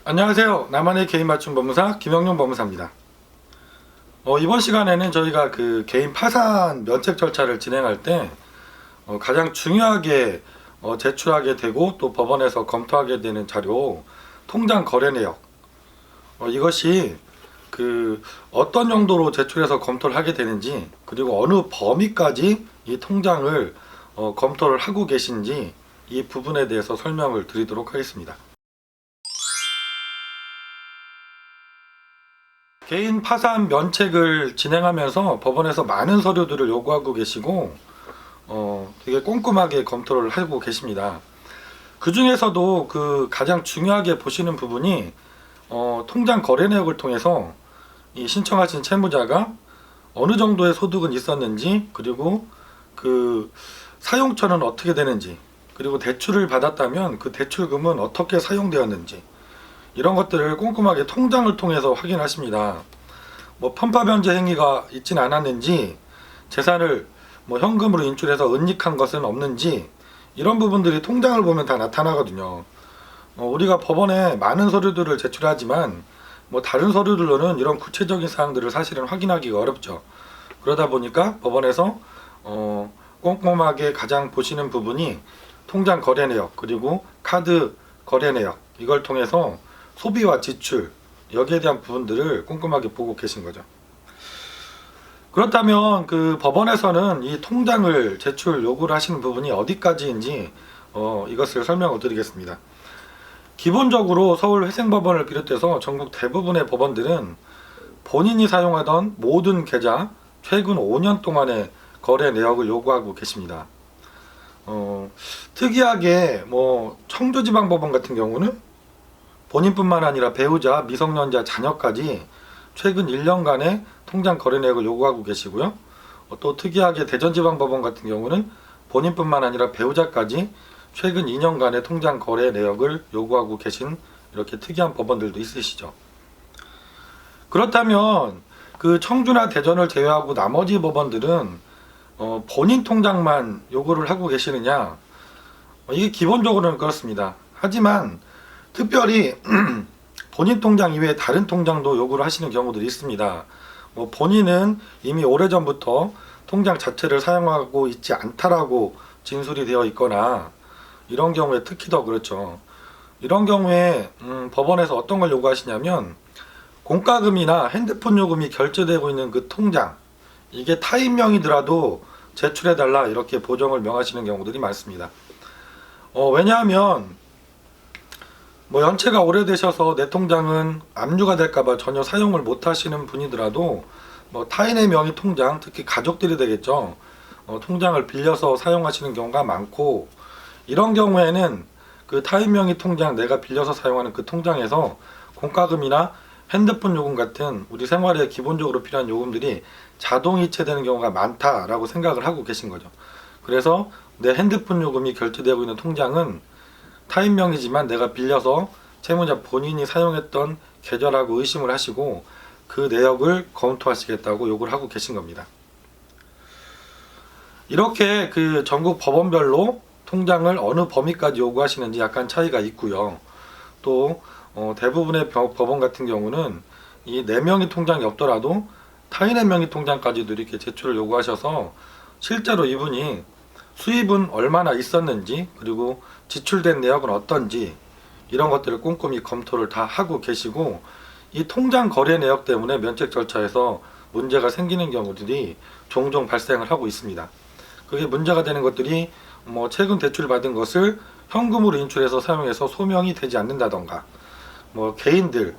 안녕하세요. 나만의 개인 맞춤 법무사 김영용 법무사입니다. 이번 시간에는 저희가 그 개인 파산 면책 절차를 진행할 때 가장 중요하게 제출하게 되고 또 법원에서 검토하게 되는 자료 통장 거래 내역, 이것이 그 어떤 용도로 제출해서 검토를 하게 되는지, 그리고 어느 범위까지 이 통장을 검토를 하고 계신지 이 부분에 대해서 설명을 드리도록 하겠습니다. 개인 파산 면책을 진행하면서 법원에서 많은 서류들을 요구하고 계시고 되게 꼼꼼하게 검토를 하고 계십니다. 그 중에서도 그 가장 중요하게 보시는 부분이 통장 거래 내역을 통해서 이 신청하신 채무자가 어느 정도의 소득은 있었는지, 그리고 그 사용처는 어떻게 되는지, 그리고 대출을 받았다면 그 대출금은 어떻게 사용되었는지, 이런 것들을 꼼꼼하게 통장을 통해서 확인하십니다. 뭐 편파 변제 행위가 있진 않았는지, 재산을 뭐 현금으로 인출해서 은닉한 것은 없는지, 이런 부분들이 통장을 보면 다 나타나거든요. 우리가 법원에 많은 서류들을 제출하지만 뭐 다른 서류들로는 이런 구체적인 사항들을 사실은 확인하기가 어렵죠. 그러다 보니까 법원에서 꼼꼼하게 가장 보시는 부분이 통장 거래 내역, 그리고 카드 거래 내역, 이걸 통해서 소비와 지출, 여기에 대한 부분들을 꼼꼼하게 보고 계신 거죠. 그렇다면 그 법원에서는 이 통장을 제출 요구를 하시는 부분이 어디까지인지 이것을 설명을 드리겠습니다. 기본적으로 서울회생법원을 비롯해서 전국 대부분의 법원들은 본인이 사용하던 모든 계좌 최근 5년 동안의 거래 내역을 요구하고 계십니다. 특이하게 뭐 청주지방법원 같은 경우는 본인뿐만 아니라 배우자, 미성년자, 자녀까지 최근 1년간의 통장 거래 내역을 요구하고 계시고요. 또 특이하게 대전지방법원 같은 경우는 본인뿐만 아니라 배우자까지 최근 2년간의 통장 거래 내역을 요구하고 계신 이렇게 특이한 법원들도 있으시죠. 그렇다면 그 청주나 대전을 제외하고 나머지 법원들은 본인 통장만 요구를 하고 계시느냐? 이게 기본적으로는 그렇습니다. 하지만 특별히 본인 통장 이외에 다른 통장도 요구를 하시는 경우들이 있습니다. 뭐 본인은 이미 오래전부터 통장 자체를 사용하고 있지 않다라고 진술이 되어 있거나, 이런 경우에 특히 더 그렇죠. 이런 경우에 법원에서 어떤 걸 요구하시냐면 공과금이나 핸드폰 요금이 결제되고 있는 그 통장, 이게 타인명이더라도 제출해달라, 이렇게 보정을 명하시는 경우들이 많습니다. 왜냐하면 뭐 연체가 오래되셔서 내 통장은 압류가 될까봐 전혀 사용을 못 하시는 분이더라도 뭐 타인의 명의 통장, 특히 가족들이 되겠죠. 통장을 빌려서 사용하시는 경우가 많고, 이런 경우에는 그 타인 명의 통장, 내가 빌려서 사용하는 그 통장에서 공과금이나 핸드폰 요금 같은 우리 생활에 기본적으로 필요한 요금들이 자동 이체되는 경우가 많다라고 생각을 하고 계신 거죠. 그래서 내 핸드폰 요금이 결제되고 있는 통장은 타인 명의지만 내가 빌려서 채무자 본인이 사용했던 계좌라고 의심을 하시고 그 내역을 검토하시겠다고 요구를 하고 계신 겁니다. 이렇게 그 전국 법원별로 통장을 어느 범위까지 요구하시는지 약간 차이가 있고요. 또 대부분의 법원 같은 경우는 이 4명의 통장이 없더라도 타인의 명의 통장까지도 이렇게 제출을 요구하셔서 실제로 이분이 수입은 얼마나 있었는지, 그리고 지출된 내역은 어떤지, 이런 것들을 꼼꼼히 검토를 다 하고 계시고, 이 통장 거래 내역 때문에 면책 절차에서 문제가 생기는 경우들이 종종 발생을 하고 있습니다. 그게 문제가 되는 것들이 뭐 최근 대출 받은 것을 현금으로 인출해서 사용해서 소명이 되지 않는다던가, 뭐 개인들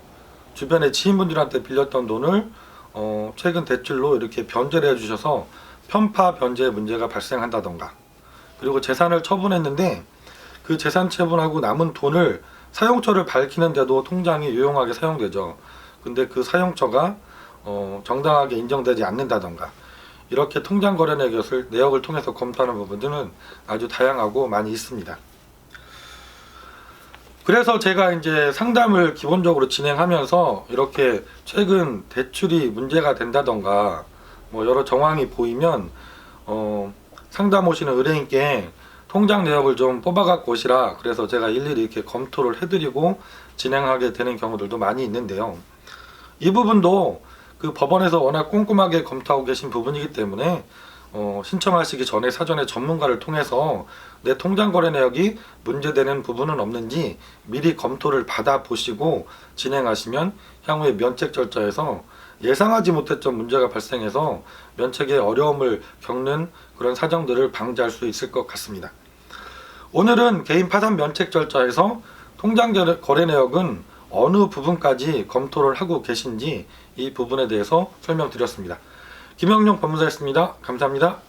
주변의 지인분들한테 빌렸던 돈을 최근 대출로 이렇게 변제를 해주셔서 편파 변제 문제가 발생한다던가, 그리고 재산을 처분했는데 그 재산 처분하고 남은 돈을 사용처를 밝히는데도 통장이 유용하게 사용되죠. 근데 그 사용처가 정당하게 인정되지 않는다던가, 이렇게 통장 거래 내역을 통해서 검토하는 부분들은 아주 다양하고 많이 있습니다. 그래서 제가 이제 상담을 기본적으로 진행하면서 이렇게 최근 대출이 문제가 된다던가 뭐 여러 정황이 보이면 상담 오시는 의뢰인께 통장 내역을 좀 뽑아갖고 오시라, 그래서 제가 일일이 이렇게 검토를 해드리고 진행하게 되는 경우들도 많이 있는데요. 이 부분도 그 법원에서 워낙 꼼꼼하게 검토하고 계신 부분이기 때문에 신청하시기 전에 사전에 전문가를 통해서 내 통장 거래 내역이 문제되는 부분은 없는지 미리 검토를 받아 보시고 진행하시면 향후에 면책 절차에서 예상하지 못했던 문제가 발생해서 면책에 어려움을 겪는 그런 사정들을 방지할 수 있을 것 같습니다. 오늘은 개인 파산 면책 절차에서 통장 거래 내역은 어느 부분까지 검토를 하고 계신지 이 부분에 대해서 설명드렸습니다. 김영용 법무사였습니다. 감사합니다.